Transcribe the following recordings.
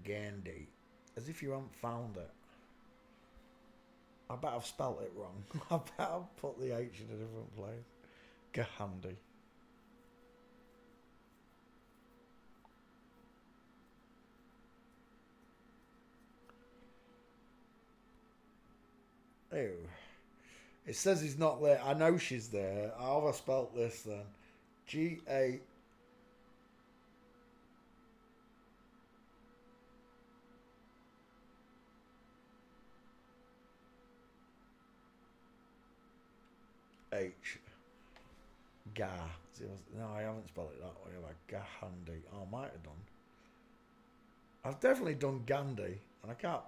Gandhi. As if you haven't found it. I bet I've spelt it wrong. I bet I've put the H in a different place. Gandhi. Ew. It says he's not there. I know she's there. How have I spelt this then? G-A... H. Ga. No, I haven't spelled it that way. Gandhi. Oh, I might have done. I've definitely done Gandhi, and I can't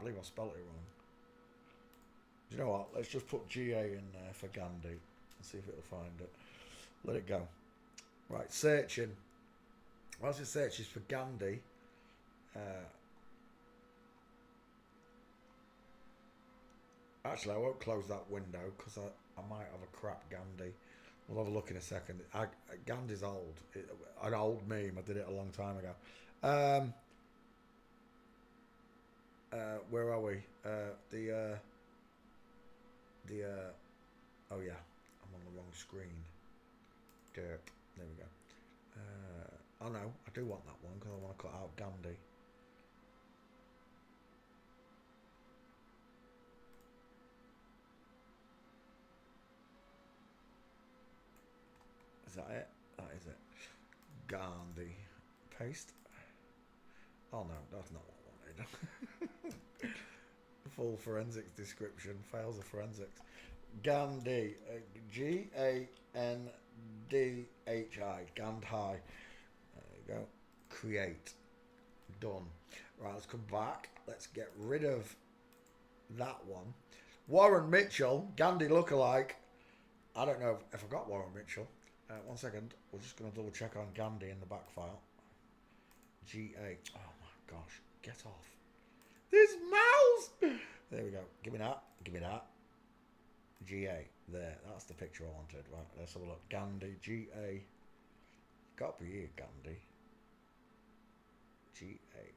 believe I spelled it wrong. Do you know what? Let's just put GA in there for Gandhi and see if it'll find it. Let it go. Right, searching. Whilst it searches for Gandhi, actually, I won't close that window because I might have a crap Gandhi. We'll have a look in a second. Gandhi's old. An old meme. I did it a long time ago. Where are we? Oh yeah, I'm on the wrong screen. Derp. There we go. Oh no, I do want that one because I want to cut out Gandhi. Is that it? That is it. Gandhi. Paste. Oh no, that's not what I wanted. Full forensics description. Fails of forensics. Gandhi. Gandhi. Gandhi. There you go. Create. Done. Right, let's come back. Let's get rid of that one. Warren Mitchell. Gandhi lookalike. I don't know if I got Warren Mitchell. One second. We're just going to double check on Gandhi in the back file. G8. Oh my gosh. Get off. This mouse! There we go. Give me that. Give me that. GA. There. That's the picture I wanted. Right. Let's have a look. Gandhi. GA. Got to be here, Gandhi. GA.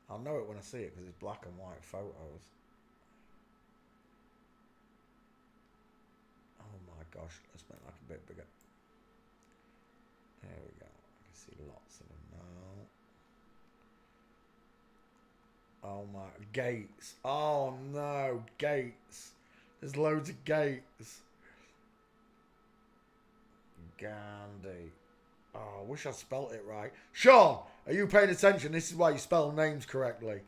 I'll know it when I see it because it's black and white photos. Oh my gosh. Let's make that a bit bigger. There we go. I can see lots of them now. Oh my. Gates. Oh no. Gates. There's loads of Gates. Gandhi. Oh, I wish I spelt it right. Sean, are you paying attention? This is why you spell names correctly.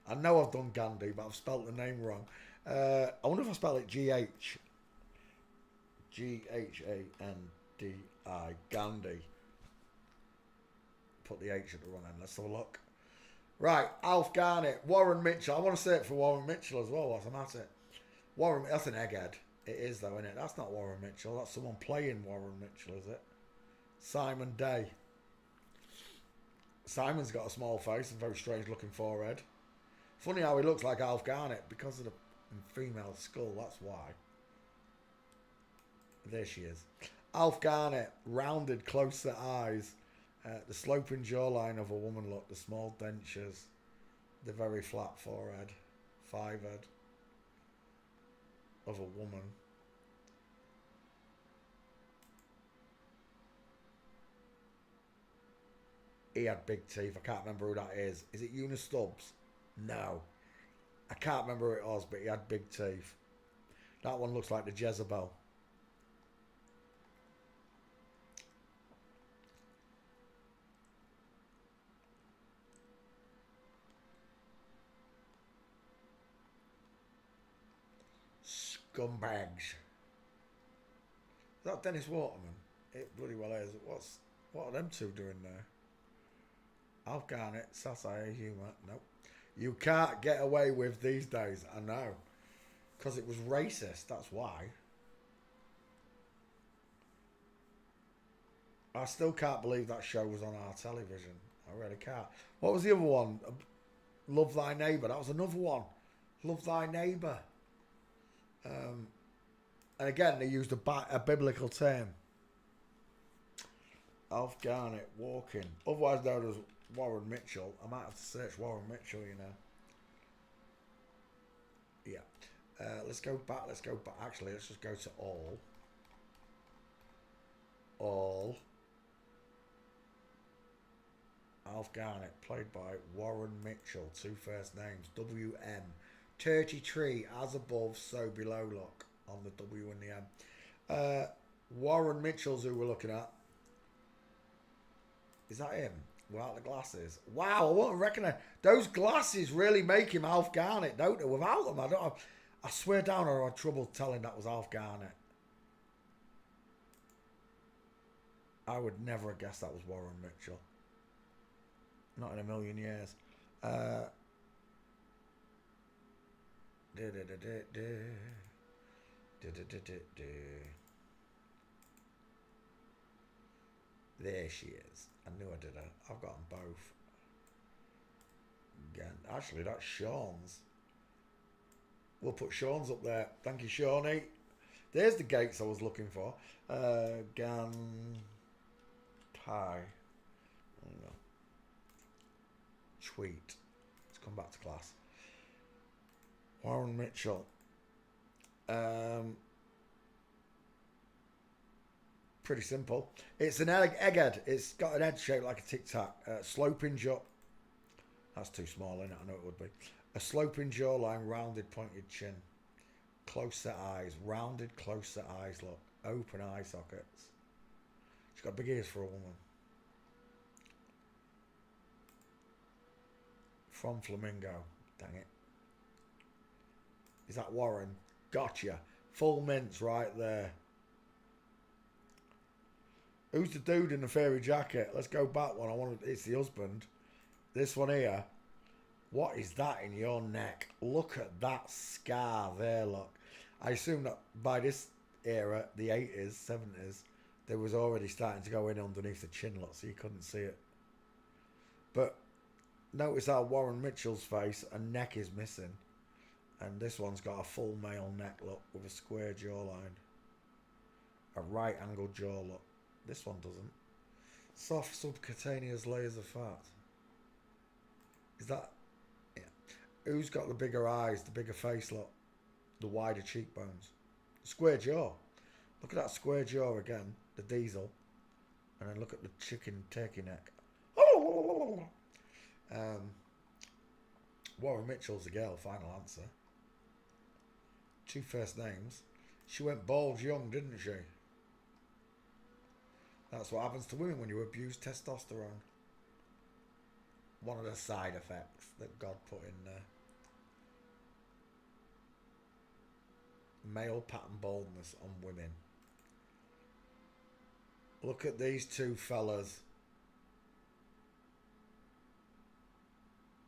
I know I've done Gandhi, but I've spelt the name wrong. I wonder if I spell it G-H. G-H-A-N-D-I. Gandhi. Put the H at the wrong end. Let's have a look. Right, Alf Garnett. Warren Mitchell. I want to say it for Warren Mitchell as well whilst I'm at it. Warren, that's an egghead. It is though, isn't it? That's not Warren Mitchell. That's someone playing Warren Mitchell, is it? Simon Day. Simon's got a small face and very strange looking forehead. Funny how he looks like Alf Garnett because of the female skull, that's why. There she is. Alf Garnett, rounded, close-set eyes, the sloping jawline of a woman look, the small dentures, the very flat forehead, five-head of a woman. He had big teeth. I can't remember who that is. Is it Eunice Stubbs? No. I can't remember who it was, but he had big teeth. That one looks like the Jezebel. Scumbags. Is that Dennis Waterman? It bloody well is. What are them two doing there? Alf Garnett, satire, humour. Nope. You can't get away with these days. I know. Because it was racist. That's why. I still can't believe that show was on our television. I really can't. What was the other one? Love Thy Neighbour. That was another one. Love Thy Neighbour. And again, they used a biblical term. Alf Garnett walking, otherwise known as Warren Mitchell. I might have to search Warren Mitchell, you know. Yeah. Let's go back. Actually, let's just go to all. All. Alf Garnett, played by Warren Mitchell. 2 first names. WM. 33, as above, so below, look. On the W and the M. Warren Mitchell's who we're looking at. Is that him? Without the glasses. Wow, I wouldn't recognise. Those glasses really make him Alf Garnett, don't they? Without them, I swear down I had trouble telling that was Alf Garnett. I would never have guessed that was Warren Mitchell. Not in a million years. There she is. I knew I did her. I've got them both. Again, actually, that's Sean's. We'll put Sean's up there. Thank you, Shawnee. There's the gates I was looking for. Gan Pie. Tweet. Let's come back to class. Warren Mitchell. Pretty simple. It's an egghead. It's got an head shaped like a tic tac. Sloping jaw. That's too small, isn't it? I know it would be. A sloping jawline, rounded, pointed chin. Close set eyes. Rounded, close set eyes, look. Open eye sockets. She's got big ears for a woman. From Flamingo. Dang it. Is that Warren? Gotcha. Full mints right there. Who's the dude in the fairy jacket? Let's go back one. It's the husband. This one here. What is that in your neck? Look at that scar there, look. I assume that by this era, the 80s, 70s, there was already starting to go in underneath the chin, look, so you couldn't see it. But notice how Warren Mitchell's face and neck is missing. And this one's got a full male neck, look, with a square jawline. A right angled jaw, look. This one doesn't. Soft subcutaneous layers of fat. Is that... Yeah. Who's got the bigger eyes, the bigger face, look? The wider cheekbones. Square jaw. Look at that square jaw again. The diesel. And then look at the chicken turkey neck. Warren Mitchell's the girl, final answer. 2 first names. She went bald young, didn't she? That's what happens to women when you abuse testosterone. One of the side effects that God put in there. Male pattern baldness on women. Look at these 2 fellas.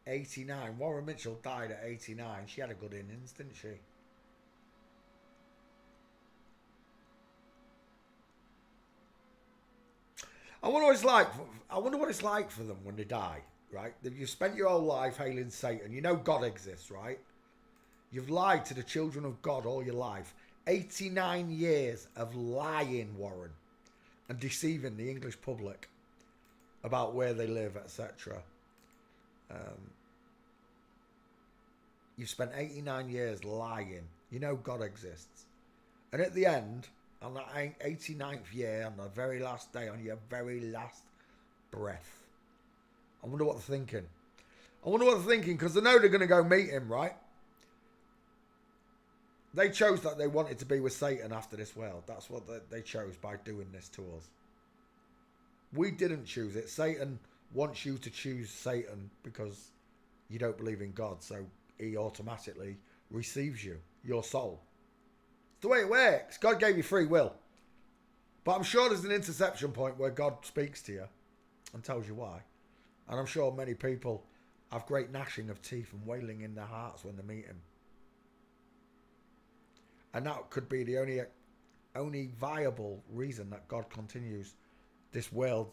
89. Warren Mitchell died at 89. She had a good innings, didn't she? I wonder what it's like for them when they die, right? You've spent your whole life hailing Satan. You know God exists, right? You've lied to the children of God all your life. 89 years of lying, Warren, and deceiving the English public about where they live, etc. You've spent 89 years lying. You know God exists. And at the end, on that 89th year, on the very last day, on your very last breath, I wonder what they're thinking. I wonder what they're thinking, because they know they're going to go meet him, right? They chose that they wanted to be with Satan after this world. That's what they chose by doing this to us. We didn't choose it. Satan wants you to choose Satan because you don't believe in God, so he automatically receives you, your soul. It's the way it works. God gave you free will. But I'm sure there's an interception point where God speaks to you and tells you why. And I'm sure many people have great gnashing of teeth and wailing in their hearts when they meet him. And that could be the only viable reason that God continues this world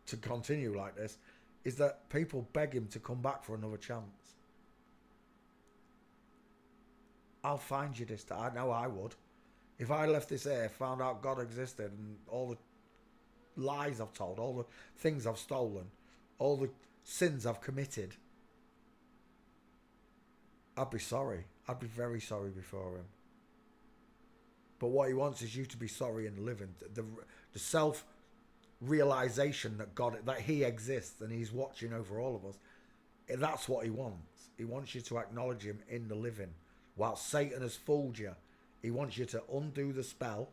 to continue like this, is that people beg him to come back for another chance. I'll find you this time. I know I would. If I left this earth, found out God existed and all the lies I've told, all the things I've stolen, all the sins I've committed, I'd be sorry. I'd be very sorry before him. But what he wants is you to be sorry and living. The self-realization that God, that he exists and he's watching over all of us, that's what he wants. He wants you to acknowledge him in the living. While Satan has fooled you, he wants you to undo the spell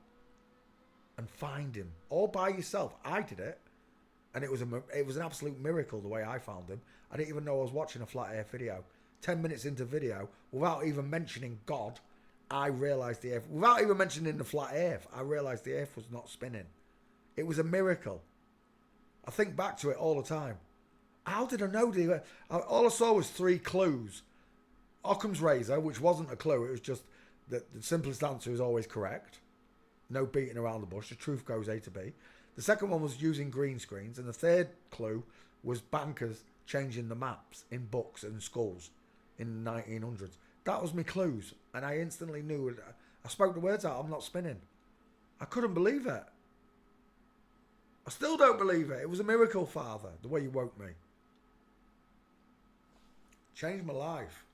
and find him all by yourself. I did it, and it was an absolute miracle the way I found him. I didn't even know I was watching a flat earth video. 10 minutes into video, without even mentioning God, I realised the earth, without even mentioning the flat earth, I realised the earth was not spinning. It was a miracle. I think back to it all the time. How did I know? All I saw was 3 clues. Occam's razor, which wasn't a clue, it was just that the simplest answer is always correct. No beating around the bush. The truth goes A to B. The second one was using green screens. And the third clue was bankers changing the maps in books and schools in the 1900s. That was my clues. And I instantly knew. I spoke the words out. I'm not spinning. I couldn't believe it. I still don't believe it. It was a miracle, Father, the way you woke me. Changed my life.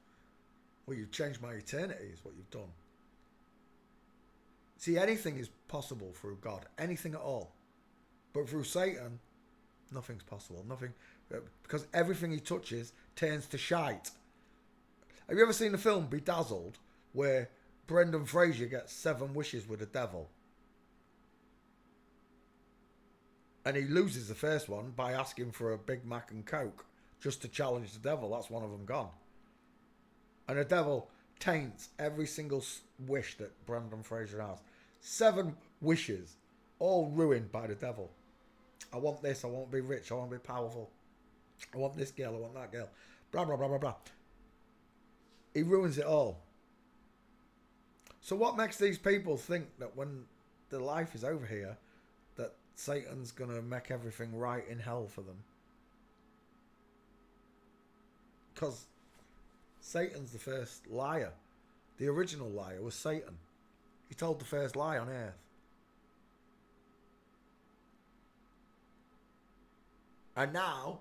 Well, you've changed my eternity is what you've done. See, anything is possible through God. Anything at all. But through Satan, nothing's possible. Nothing. Because everything he touches turns to shite. Have you ever seen the film Bedazzled, where Brendan Fraser gets 7 wishes with the devil? And he loses the first one by asking for a Big Mac and Coke just to challenge the devil. That's one of them gone. And the devil taints every single wish that Brendan Fraser has. 7 wishes, all ruined by the devil. I want this, I want to be rich, I want to be powerful. I want this girl, I want that girl. Blah, blah, blah, blah, blah. He ruins it all. So what makes these people think that when their life is over here, that Satan's going to make everything right in hell for them? Because Satan's the first liar. The original liar was Satan. He told the first lie on earth. And now,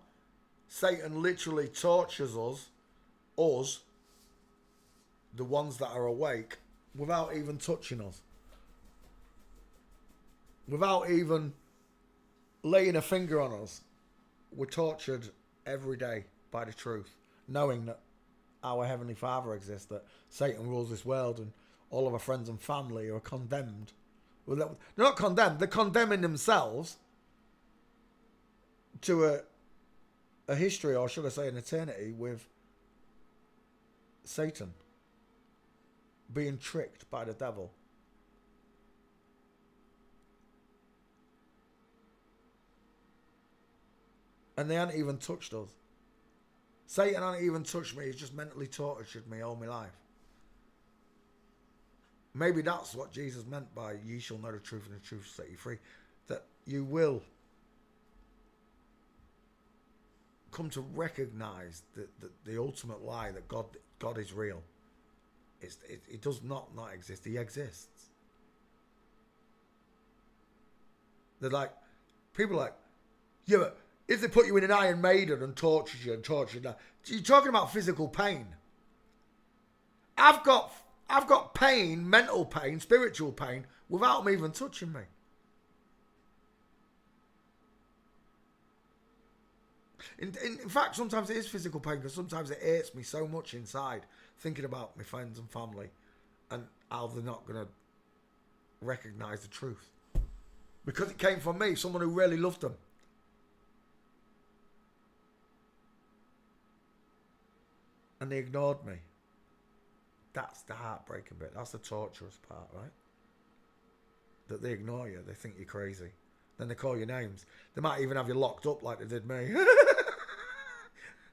Satan literally tortures us, the ones that are awake, without even touching us. Without even laying a finger on us. We're tortured every day by the truth, knowing that our Heavenly Father exists, that Satan rules this world, and all of our friends and family are condemned. Well, they're not condemned, they're condemning themselves to a history, or should I say an eternity, with Satan. Being tricked by the devil. And they hadn't even touched us. Satan hadn't even touched me. He's just mentally tortured me all my life. Maybe that's what Jesus meant by ye shall know the truth and the truth will set you free. That you will come to recognize the ultimate lie that God is real. It does not exist. He exists. They're like, people are like, yeah, but if they put you in an Iron Maiden and tortured you, you're talking about physical pain. I've got pain, mental pain, spiritual pain, without them even touching me. In fact, sometimes it is physical pain, because sometimes it hurts me so much inside, thinking about my friends and family and how they're not going to recognise the truth. Because it came from me, someone who really loved them. And they ignored me. That's the heartbreaking bit. That's the torturous part, right? That they ignore you. They think you're crazy. Then they call you names. They might even have you locked up like they did me.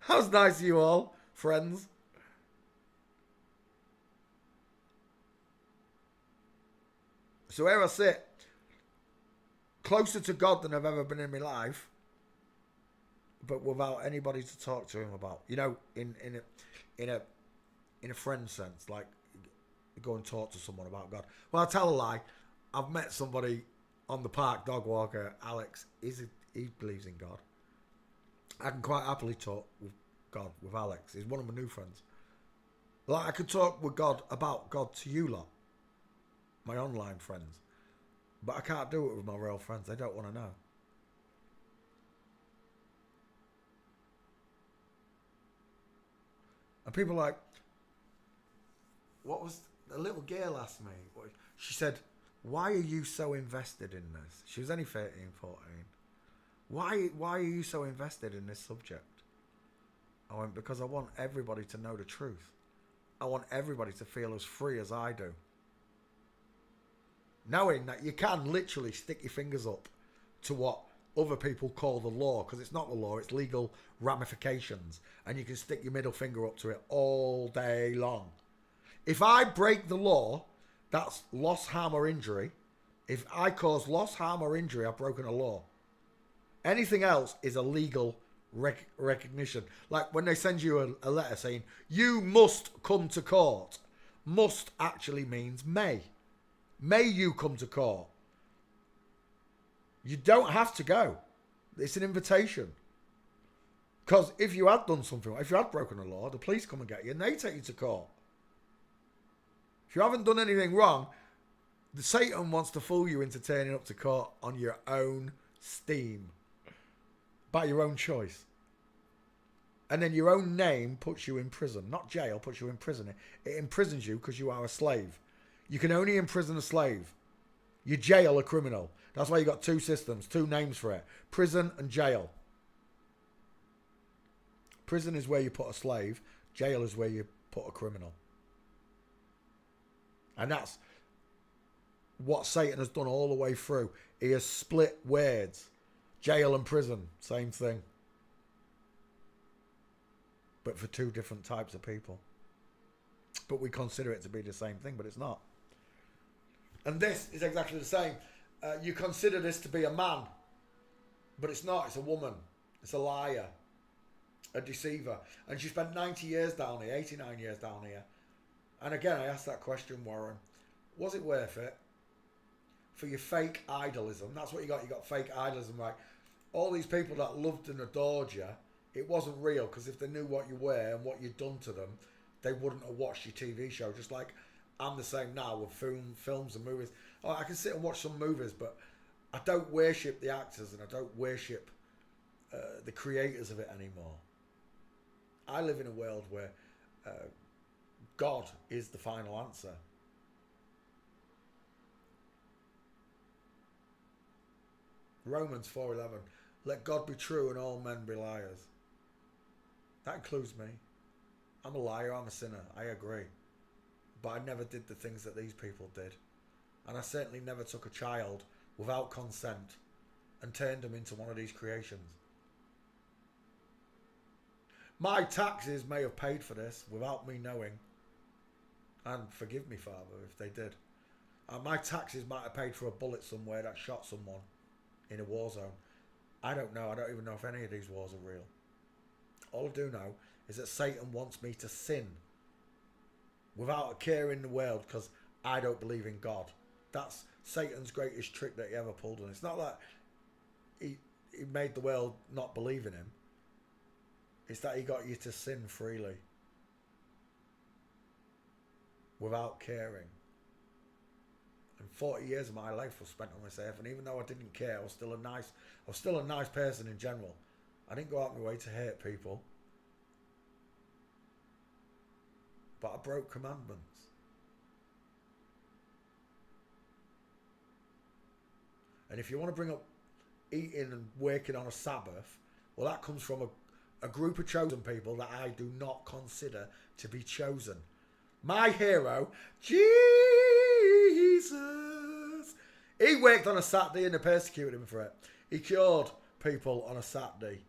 That was nice of you all, friends. So here I sit, closer to God than I've ever been in my life, but without anybody to talk to him about. You know, in a friend sense, like go and talk to someone about God. Well, I'll tell a lie. I've met somebody on the park dog walker, Alex, he believes in God. I can quite happily talk with God, with Alex. He's one of my new friends. Like, I could talk with God about God to you lot, my online friends. But I can't do it with my real friends. They don't want to know. And people are like, what was... A little girl asked me, she said, why are you so invested in this? She was only 13, 14. Why are you so invested in this subject? I went, because I want everybody to know the truth. I want everybody to feel as free as I do. Knowing that you can literally stick your fingers up to what other people call the law, because it's not the law, it's legal ramifications. And you can stick your middle finger up to it all day long. If I break the law, that's loss, harm, or injury. If I cause loss, harm, or injury, I've broken a law. Anything else is a legal recognition. Like when they send you a letter saying, you must come to court. Must actually means may. May you come to court. You don't have to go. It's an invitation. Because if you had done something, if you had broken a law, the police come and get you and they take you to court. If you haven't done anything wrong, Satan wants to fool you into turning up to court on your own steam. By your own choice. And then your own name puts you in prison. Not jail, puts you in prison. It imprisons you because you are a slave. You can only imprison a slave. You jail a criminal. That's why you got two systems, two names for it. Prison and jail. Prison is where you put a slave. Jail is where you put a criminal. And that's what Satan has done all the way through. He has split words. Jail and prison, same thing. But for two different types of people. But we consider it to be the same thing, but it's not. And this is exactly the same. You consider this to be a man, but it's not. It's a woman. It's a liar. A deceiver. And she spent 90 years down here, 89 years down here. And again, I asked that question, Warren. Was it worth it? For your fake idolism. That's what you got. You got fake idolism, right? All these people that loved and adored you, it wasn't real, because if they knew what you were and what you'd done to them, they wouldn't have watched your TV show. Just like I'm the same now with films and movies. Oh, I can sit and watch some movies, but I don't worship the actors and I don't worship the creators of it anymore. I live in a world where God is the final answer. Romans 4:11. Let God be true and all men be liars. That includes me. I'm a liar, I'm a sinner, I agree. But I never did the things that these people did. And I certainly never took a child without consent and turned them into one of these creations. My taxes may have paid for this without me knowing. And forgive me, Father, if they did. And my taxes might have paid for a bullet somewhere that shot someone in a war zone. I don't know. I don't even know if any of these wars are real. All I do know is that Satan wants me to sin without a care in the world because I don't believe in God. That's Satan's greatest trick that he ever pulled on. It's not that he made the world not believe in him. It's that he got you to sin freely without caring. And 40 years of my life was spent on this earth, and even though I didn't care, I was still a nice person in general. I didn't go out my way to hurt people, but I broke commandments. And if you want to bring up eating and working on a Sabbath, well, that comes from a group of chosen people that I do not consider to be chosen. My hero, Jesus, he worked on a Saturday and they persecuted him for it. He cured people on a Saturday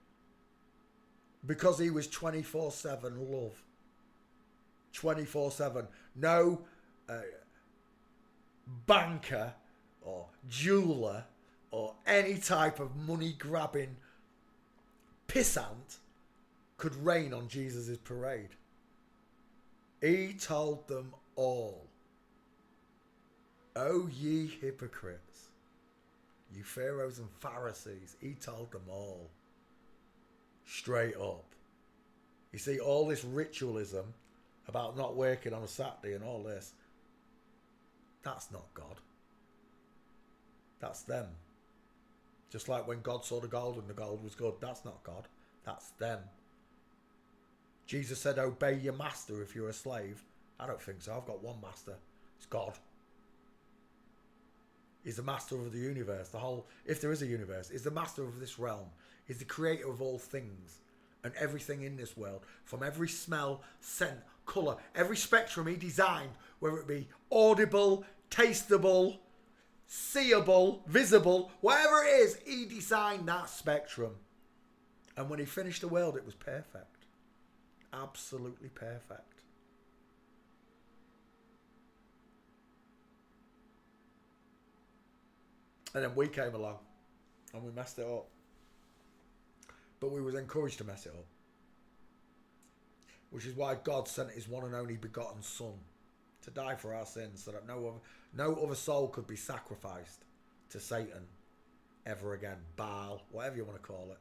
because he was 24/7 love. 24/7. No banker or jeweler or any type of money-grabbing pissant could rain on Jesus' parade. He told them all, "O ye hypocrites, You Pharaohs and Pharisees. He told them all. Straight up. You see, all this ritualism about not working on a Saturday and all this, that's not God. That's them. Just like when God saw the gold and the gold was good. That's not God. That's them. Jesus said, obey your master if you're a slave. I don't think so. I've got one master. It's God. He's the master of the universe. The whole, if there is a universe, he's the master of this realm. He's the creator of all things and everything in this world. From every smell, scent, colour, every spectrum he designed, whether it be audible, tasteable, seeable, visible, whatever it is, he designed that spectrum. And when he finished the world, it was perfect. Absolutely perfect. And then we came along and we messed it up. But we was encouraged to mess it up. Which is why God sent his one and only begotten Son to die for our sins, so that no other soul could be sacrificed to Satan ever again. Baal, whatever you want to call it.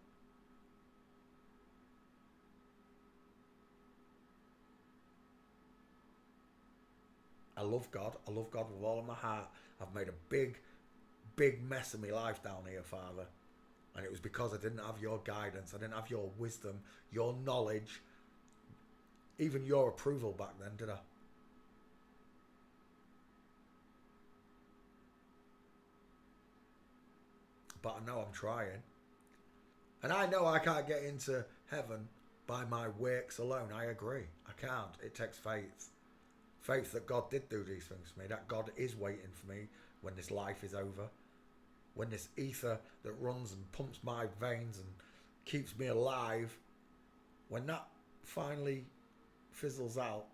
I love God. I love God with all of my heart. I've made a big mess of my life down here, Father. And it was because I didn't have your guidance. I didn't have your wisdom, your knowledge, even your approval back then, did I? But I know I'm trying. And I know I can't get into heaven by my works alone. I agree. I can't. It takes faith. Faith that God did do these things for me. That God is waiting for me when this life is over. When this ether that runs and pumps my veins and keeps me alive, when that finally fizzles out,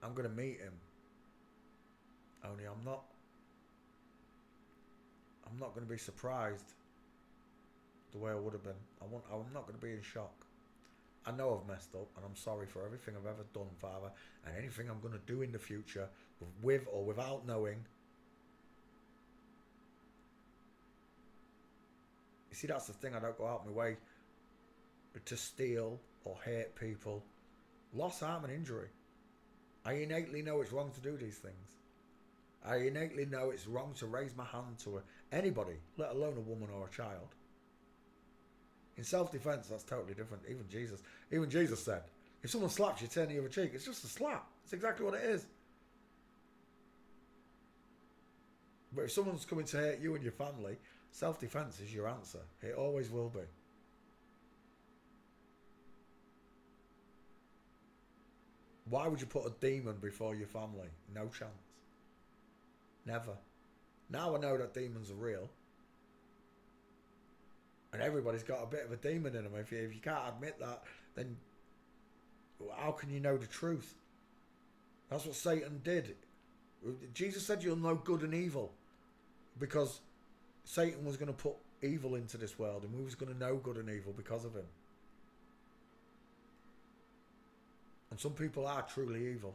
I'm going to meet him. Only I'm not going to be surprised the way I would have been. I'm not going to be in shock. I know I've messed up and I'm sorry for everything I've ever done, Father, and anything I'm going to do in the future, with or without knowing. You see, that's the thing. I don't go out my way to steal or hurt people. Loss, harm and injury. I innately know it's wrong to do these things. I innately know it's wrong to raise my hand to anybody, let alone a woman or a child. In self-defense, that's totally different. Even Jesus said, if someone slaps you, turn the other cheek. It's just a slap. It's exactly what it is. But if someone's coming to hurt you and your family, self-defense is your answer. It always will be. Why would you put a demon before your family? No chance. Never. Now I know that demons are real. And everybody's got a bit of a demon in them. If you can't admit that, then how can you know the truth? That's what Satan did. Jesus said you'll know good and evil. Because Satan was going to put evil into this world. And we was going to know good and evil because of him. And some people are truly evil.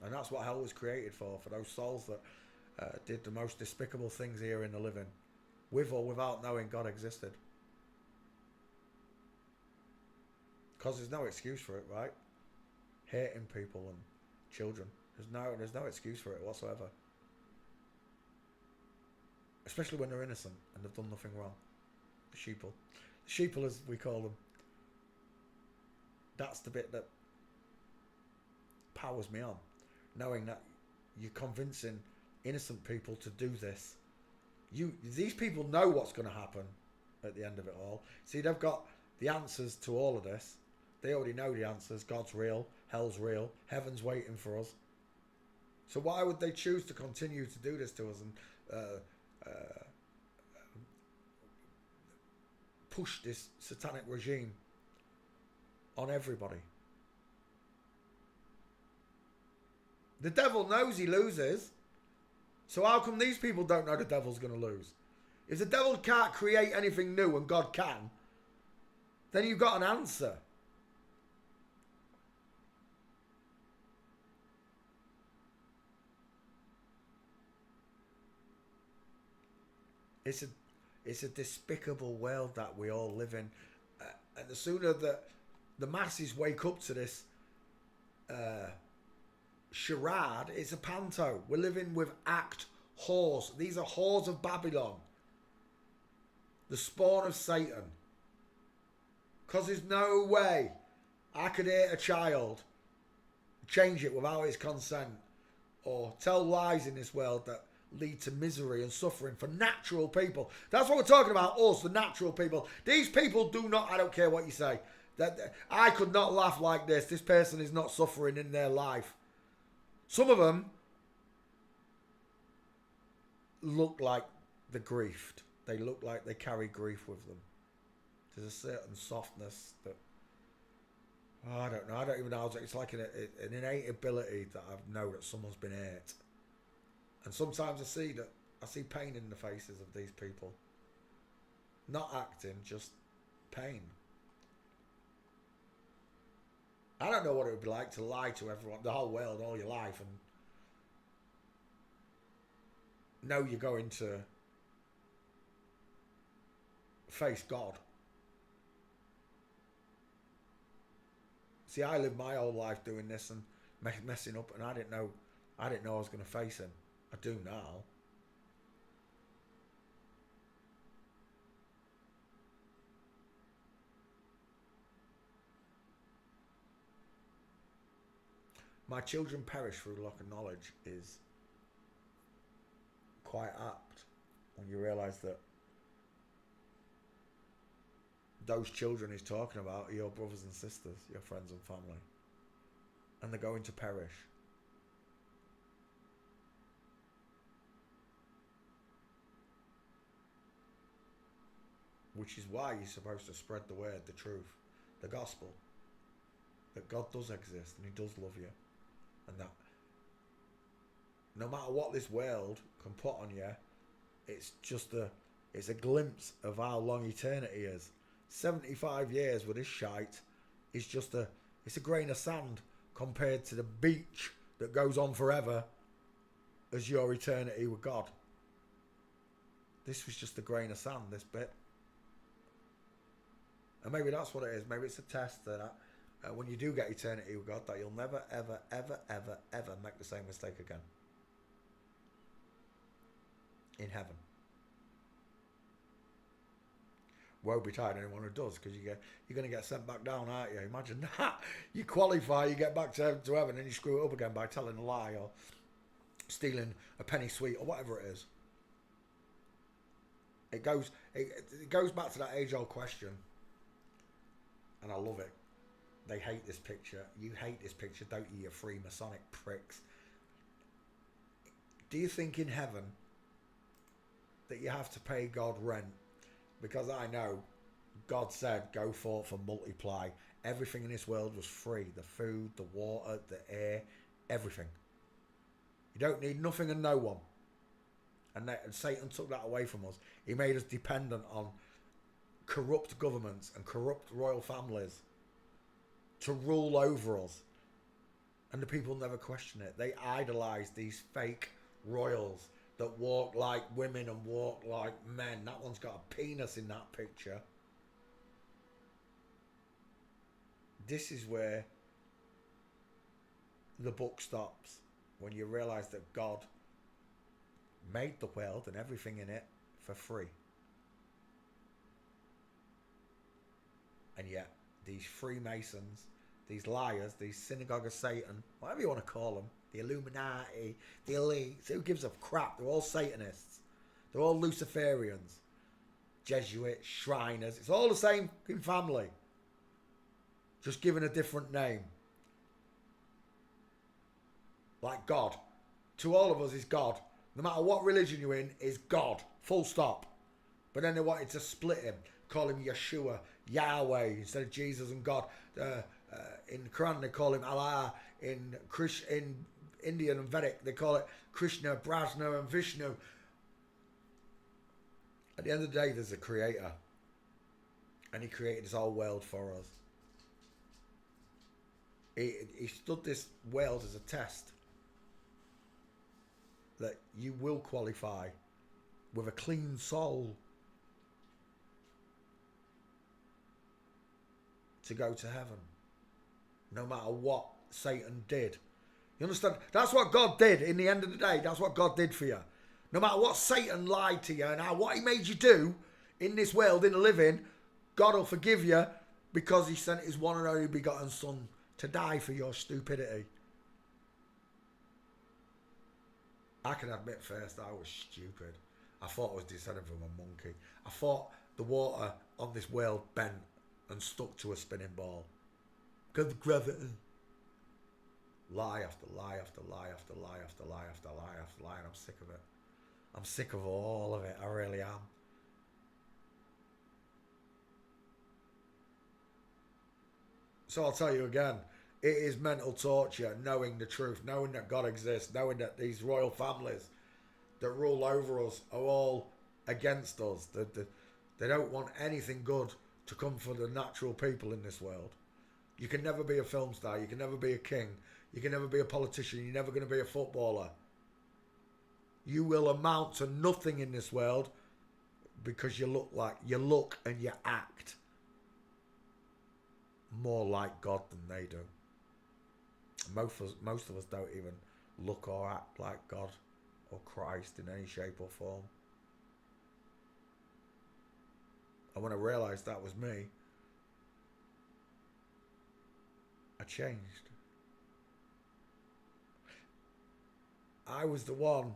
And that's what hell was created for those souls that did the most despicable things here in the living. With or without knowing God existed. Because there's no excuse for it, right? Hating people and children. There's no excuse for it whatsoever. Especially when they're innocent and they've done nothing wrong. The sheeple. The sheeple, as we call them. That's the bit that powers me on. Knowing that you're convincing innocent people to do this. These people know what's going to happen at the end of it all. See, they've got the answers to all of this. They already know the answers. God's real. Hell's real. Heaven's waiting for us. So why would they choose to continue to do this to us and push this satanic regime on everybody? The devil knows he loses. So how come these people don't know the devil's going to lose? If the devil can't create anything new and God can, then you've got an answer. It's a it's a despicable world that we all live in, and the sooner that the masses wake up to this charade, it's a panto. We're living with act whores. These are whores of Babylon, the spawn of Satan. Because there's no way I could hate a child, change it without its consent, or tell lies in this world that lead to misery and suffering for natural people. That's what we're talking about, us, the natural people. These people do not, I don't care what you say, that I could not laugh like this. This person is not suffering in their life. Some of them look like they're griefed. They look like they carry grief with them. There's a certain softness that, oh, I don't know. I don't even know. It's like an innate ability that I know that someone's been hurt. And sometimes I see pain in the faces of these people. Not acting, just pain. I don't know what it would be like to lie to everyone, the whole world, all your life, and know you're going to face God. See, I lived my whole life doing this and messing up, and I didn't know I was going to face him. I do now. My children perish through lack of knowledge is quite apt when you realise that those children he's talking about are your brothers and sisters, your friends and family, and they're going to perish. Which is why you're supposed to spread the word, the truth, the gospel, that God does exist and he does love you, and that no matter what this world can put on you, it's a glimpse of how long eternity is. 75 years with this shite is it's a grain of sand compared to the beach that goes on forever as your eternity with God. This was just a grain of sand, this bit. And maybe that's what it is. Maybe it's a test that when you do get eternity with God, that you'll never, ever, ever, ever, ever make the same mistake again. In heaven. Woe betide anyone who does, because you're going to get sent back down, aren't you? Imagine that. You qualify, you get back to heaven, and you screw it up again by telling a lie or stealing a penny sweet or whatever it is. It goes back to that age-old question. And I love it. They hate this picture. You hate this picture, don't you, you Freemasonic pricks? Do you think in heaven that you have to pay God rent? Because I know God said, go forth and multiply. Everything in this world was free. The food, the water, the air, everything. You don't need nothing and no one. And Satan took that away from us. He made us dependent on corrupt governments and corrupt royal families to rule over us, and the people never question it. They idolize these fake royals that walk like women and walk like men. That one's got a penis in that picture. This is where the book stops, when you realize that God made the world and everything in it for free. And yet, these Freemasons, these liars, these synagogue of Satan, whatever you want to call them, the Illuminati, the elites, who gives a crap? They're all Satanists. They're all Luciferians, Jesuits, Shriners. It's all the same family, just given a different name. Like God. To all of us is God. No matter what religion you're in, is God. Full stop. But then they wanted to split him, call him Yeshua, Yahweh instead of Jesus and God. In the Quran they call him Allah. In Indian and Vedic they call it Krishna, Brahma and Vishnu. At the end of the day, there's a creator, and he created this whole world for us. He stood this world as a test that you will qualify with a clean soul to go to heaven, no matter what Satan did. You understand? That's what God did in the end of the day. That's what God did for you. No matter what Satan lied to you and what he made you do in this world, in the living, God will forgive you because he sent his one and only begotten son to die for your stupidity. I can admit first I was stupid. I thought I was descended from a monkey. I thought the water on this world bent and stuck to a spinning ball. Because of gravity. Lie after lie after lie after lie after lie after lie after lie, and I'm sick of it. I'm sick of all of it. I really am. So I'll tell you again, it is mental torture knowing the truth, knowing that God exists, knowing that these royal families that rule over us are all against us. They don't want anything good to come for the natural people in this world. You can never be a film star. You can never be a king. You can never be a politician. You're never going to be a footballer. You will amount to nothing in this world because you look and you act more like God than they do. Most of us don't even look or act like God or Christ in any shape or form. And when I realised that was me, I changed. I was the one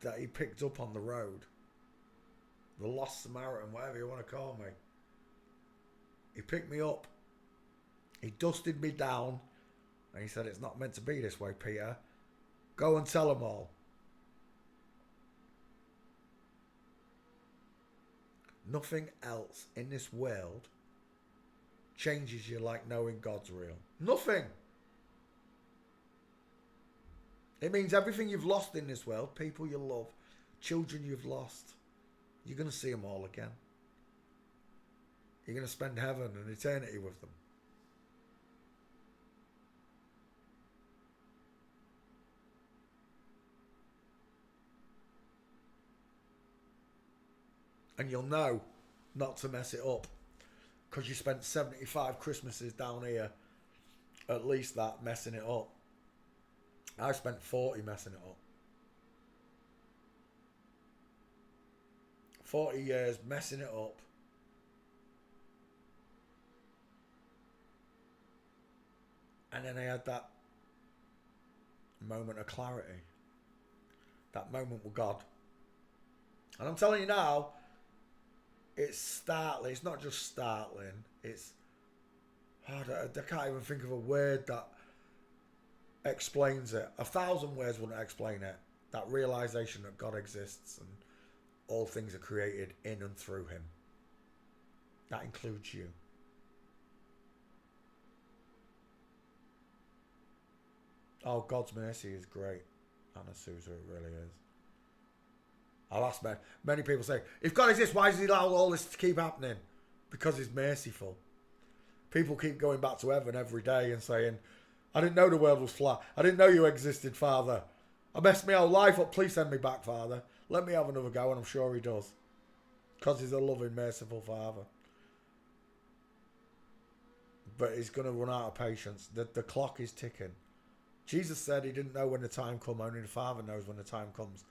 that he picked up on the road. The lost Samaritan, whatever you want to call me. He picked me up. He dusted me down. And he said, it's not meant to be this way, Peter. Go and tell them all. Nothing else in this world changes you like knowing God's real. Nothing. It means everything you've lost in this world, people you love, children you've lost, you're going to see them all again. You're going to spend heaven and eternity with them. And you'll know not to mess it up because you spent 75 Christmases down here, at least that, messing it up. I spent 40 messing it up. 40 years messing it up. And then I had that moment of clarity. That moment with God. And I'm telling you now, it's startling. It's not just startling. It's... I can't even think of a word that explains it. 1,000 words wouldn't explain it. That realization that God exists and all things are created in and through him. That includes you. Oh, God's mercy is great, Anna Sousa, it really is. I've asked many people say, if God exists, why does he allow all this to keep happening? Because he's merciful. People keep going back to heaven every day and saying, I didn't know the world was flat. I didn't know you existed, Father. I messed my whole life up. Please send me back, Father. Let me have another go, and I'm sure he does. Because he's a loving, merciful Father. But he's going to run out of patience. The clock is ticking. Jesus said he didn't know when the time come. Only the Father knows when the time comes.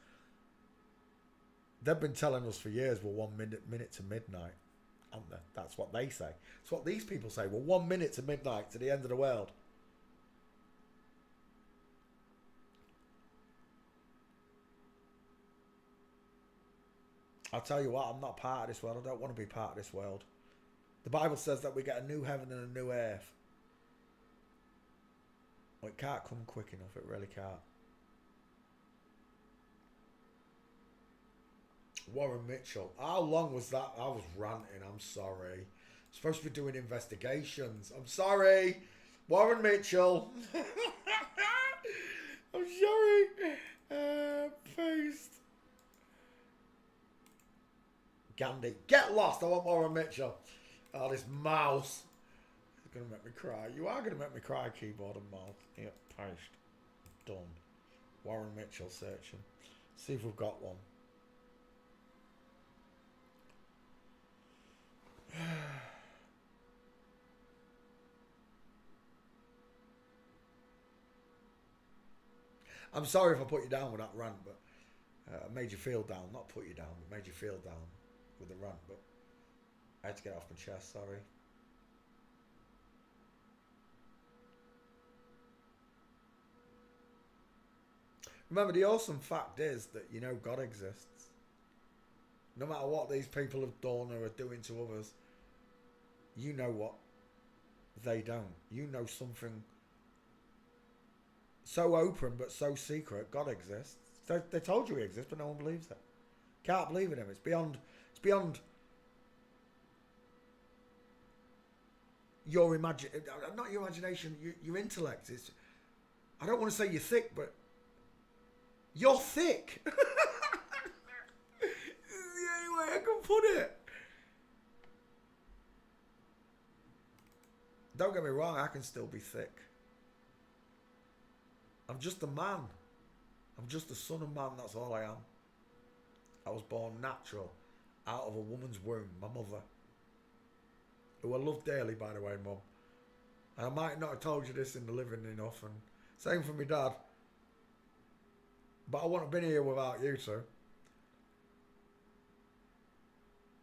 They've been telling us for years we're 1 minute to midnight. Aren't they? That's what they say. It's what these people say. We're 1 minute to midnight, to the end of the world. I'll tell you what, I'm not part of this world. I don't want to be part of this world. The Bible says that we get a new heaven and a new earth. Well, it can't come quick enough. It really can't. Warren Mitchell. How long was that? I was ranting. I'm sorry. I'm supposed to be doing investigations. I'm sorry. Warren Mitchell. I'm sorry. Paste. Gandhi. Get lost. I want Warren Mitchell. Oh, this mouse. It's going to make me cry. You are going to make me cry, keyboard and mouse. Yep, paste. Done. Warren Mitchell searching. See if we've got one. I'm sorry if I put you down with that rant, but I made you feel down. Not put you down, but made you feel down with the rant. But I had to get it off my chest, sorry. Remember, the awesome fact is that you know God exists. No matter what these people have done or are doing to others, you know what they don't. You know something so open but so secret. God exists. They told you he exists, but no one believes it. Can't believe in him. It's beyond your not your imagination, your intellect. I don't want to say you're thick, but you're thick. This is the only way I can put it. Don't get me wrong, I can still be thick. I'm just a man. I'm just the son of man, that's all I am. I was born natural, out of a woman's womb, my mother. Who I love dearly, by the way, Mum. And I might not have told you this in the living enough, and same for my dad. But I wouldn't have been here without you two.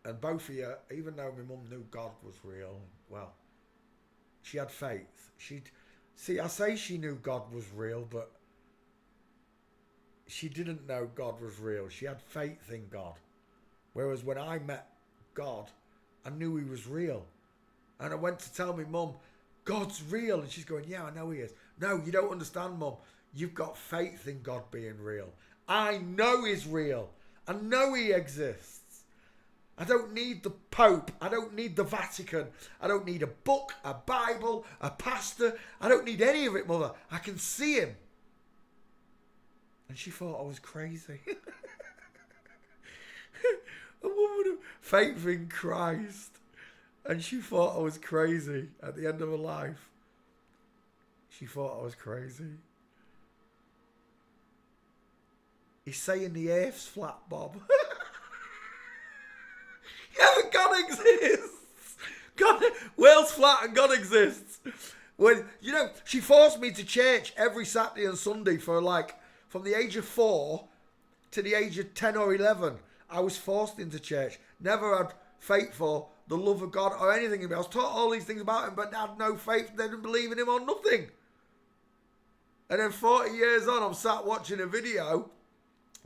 And both of you, even though my mum knew God was real, well, she had faith. I say she knew God was real, but she didn't know God was real. She had faith in God. Whereas when I met God, I knew he was real. And I went to tell my mum, God's real. And she's going, yeah, I know he is. No, you don't understand, Mum. You've got faith in God being real. I know he's real. I know he exists. I don't need the Pope. I don't need the Vatican. I don't need a book, a Bible, a pastor. I don't need any of it, Mother. I can see him. And she thought I was crazy. A woman of faith in Christ. And she thought I was crazy at the end of her life. She thought I was crazy. He's saying the earth's flat, Bob. Yeah, but God exists. World's flat and God exists. When she forced me to church every Saturday and Sunday for from the age of 4 to the age of 10 or 11. I was forced into church. Never had faith for the love of God or anything in me. I was taught all these things about him, but I had no faith. They didn't believe in him or nothing. And then 40 years on, I'm sat watching a video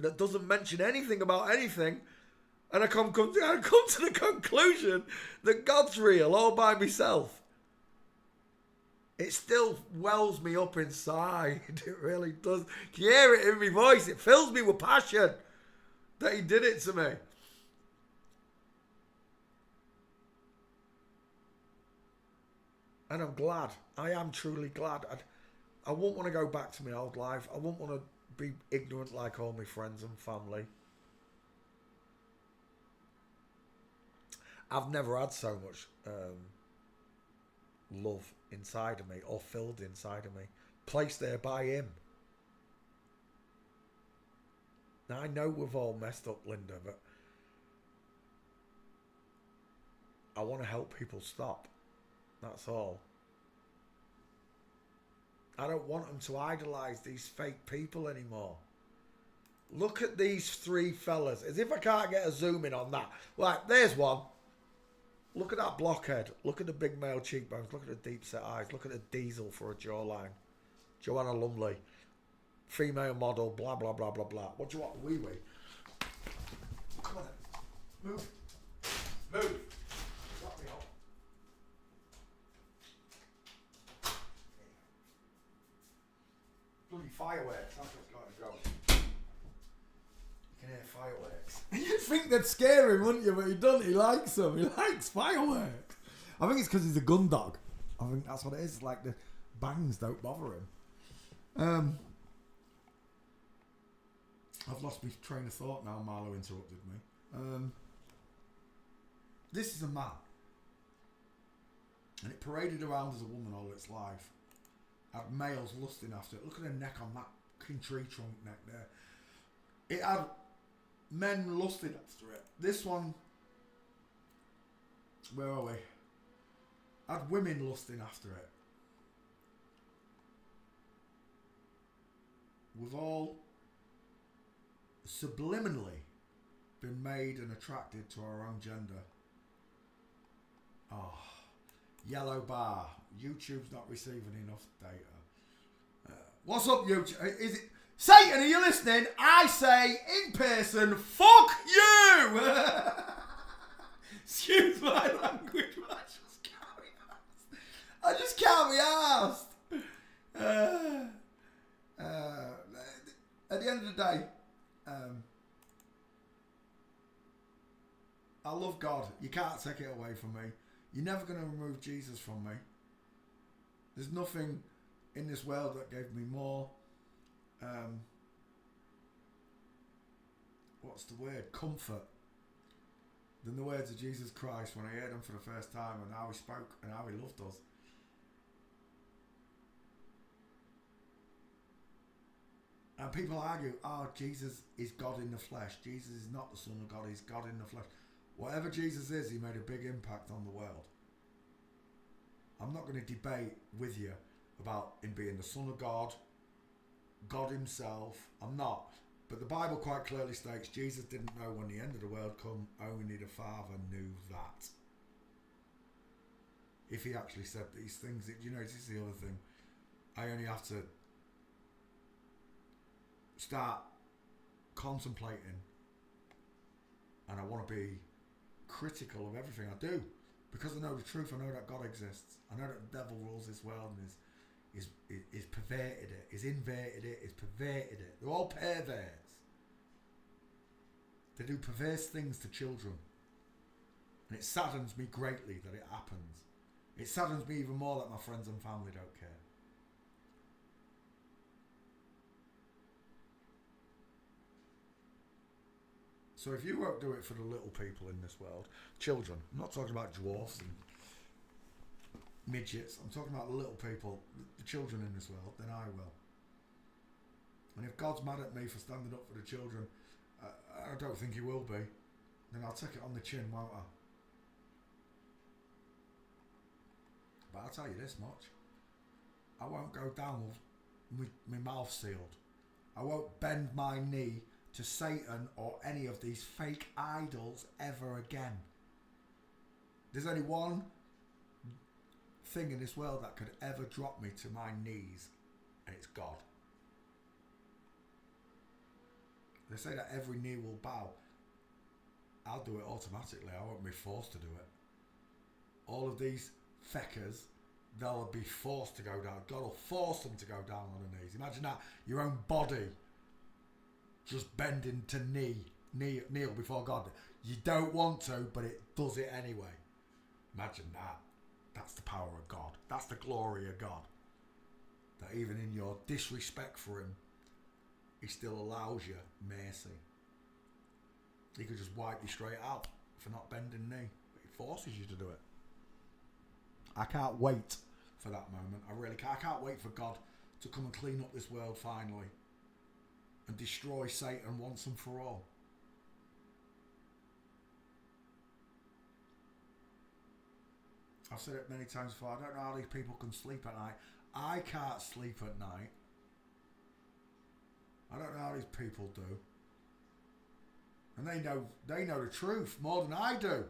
that doesn't mention anything about anything. And I come to the conclusion that God's real all by myself. It still wells me up inside. It really does. Can you hear it in my voice? It fills me with passion that he did it to me. And I'm glad. I am truly glad. I wouldn't want to go back to my old life. I wouldn't want to be ignorant like all my friends and family. I've never had so much love inside of me or filled inside of me, placed there by him. Now, I know we've all messed up, Linda, but I want to help people stop. That's all. I don't want them to idolise these fake people anymore. Look at these 3 fellas. As if I can't get a zoom in on that. Right, there's one. Look at that blockhead. Look at the big male cheekbones. Look at the deep set eyes. Look at the diesel for a jawline. Joanna Lumley. Female model. Blah, blah, blah, blah, blah. What do you want? Wee wee. Come on then. Move. Move. Drop me off. Bloody fireworks. That's what's got to go. You can hear fireworks. You'd think they'd scare him, wouldn't you? But he doesn't. He likes them. He likes fireworks. I think it's because he's a gun dog. I think that's what it is. Like the bangs don't bother him. I've lost my train of thought now. Marlo interrupted me. This is a man. And it paraded around as a woman all its life. Had males lusting after it. Look at the neck on that tree trunk neck there. It had men lusting after it. This one, where are we? Had women lusting after it. we've all subliminally been made and attracted to our own gender. Oh, yellow bar. YouTube's not receiving enough data. What's up, YouTube? Is it Satan? Are you listening? I say in person, fuck you. Excuse my language, but I just can't be asked. At the end of the day, I love God. You can't take it away from me. You're never going to remove Jesus from me. There's nothing in this world that gave me more, what's the word? Comfort than the words of Jesus Christ when I heard them for the first time and how he spoke and how he loved us. And people argue, oh, Jesus is God in the flesh. Jesus is not the Son of God, he's God in the flesh. Whatever Jesus is, he made a big impact on the world. I'm not going to debate with you about him being the Son of God, God himself. I'm not. But the Bible quite clearly states Jesus didn't know when the end of the world come, only the Father knew that. If he actually said these things, this is the other thing. I only have to start contemplating, and I want to be critical of everything I do, because I know the truth. I know that God exists. I know that the devil rules this world and is perverted it, is inverted it, is perverted it. They're all perverts. They do perverse things to children, and it saddens me greatly that it happens. It saddens me even more that my friends and family don't care. So if you won't do it for the little people in this world, children, I'm not talking about dwarfs and midgets, I'm talking about the little people, the children in this world, then I will. And if God's mad at me for standing up for the children, I don't think he will be, then I'll take it on the chin, won't I? But I'll tell you this much, I won't go down with my mouth sealed. I won't bend my knee to Satan or any of these fake idols ever again. There's only one thing in this world that could ever drop me to my knees, and it's God. They say that every knee will bow. I'll do it automatically. I won't be forced to do it. All of these feckers, they'll be forced to go down. God will force them to go down on their knees. Imagine that, your own body just bending to kneel before God. You don't want to, but it does it anyway. Imagine that. That's the power of God. That's the glory of God. That even in your disrespect for him, he still allows you mercy. He could just wipe you straight out for not bending knee, but he forces you to do it. I can't wait for that moment. I really can't. I can't wait for God to come and clean up this world finally and destroy Satan once and for all. I've said it many times before, I don't know how these people can sleep at night. I can't sleep at night. I don't know how these people do. And they know the truth more than I do.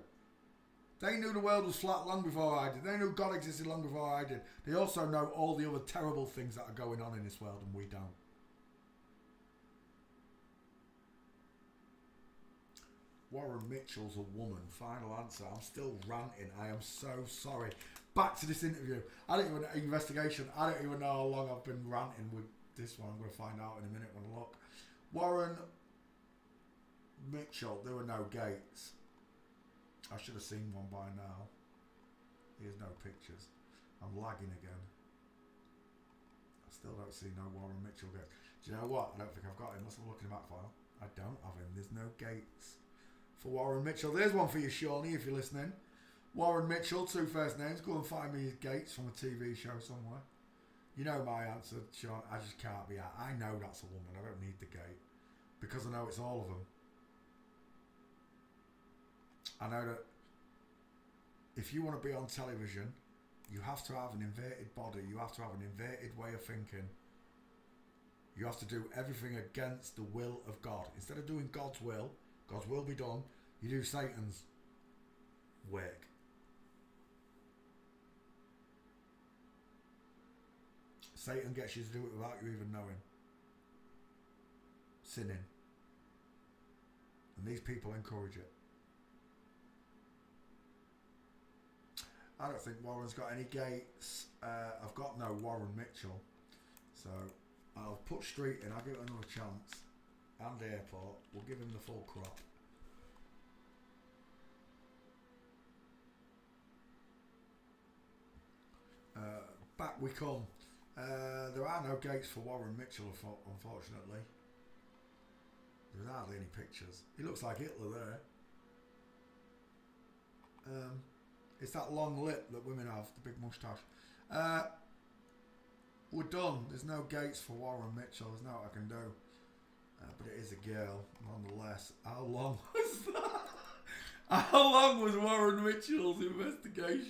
They knew the world was flat long before I did. They knew God existed long before I did. They also know all the other terrible things that are going on in this world, and we don't. Warren Mitchell's a woman. Final answer. I'm still ranting. I am so sorry. Back to this interview. I don't even investigation. I don't even know how long I've been ranting with this one. I'm going to find out in a minute when I look. Warren Mitchell. There were no gates. I should have seen one by now. Here's no pictures. I'm lagging again. I still don't see no Warren Mitchell gates. Do you know what? I don't think I've got him. Unless I'm looking at that file. I don't have him. There's no gates for Warren Mitchell. There's one for you, Shawnee, if you're listening. Warren Mitchell, 2 first names. Go and find me his gates from a TV show somewhere. You know my answer, Sean. I just can't be out. I know that's a woman. I don't need the gate. Because I know it's all of them. I know that if you want to be on television, you have to have an inverted body. You have to have an inverted way of thinking. You have to do everything against the will of God. Instead of doing God's will be done, you do Satan's work. Satan gets you to do it without you even knowing. Sinning. And these people encourage it. I don't think Warren's got any gates. I've got no Warren Mitchell. So I'll put Street in. I'll give it another chance. And Airport. We'll give him the full crop. Back we come. There are no gates for Warren Mitchell, unfortunately. There's hardly any pictures. He looks like Hitler there. It's that long lip that women have, the big moustache. We're done. There's no gates for Warren Mitchell. There's no I can do. But it is a girl, nonetheless. How long was that? How long was Warren Mitchell's investigation?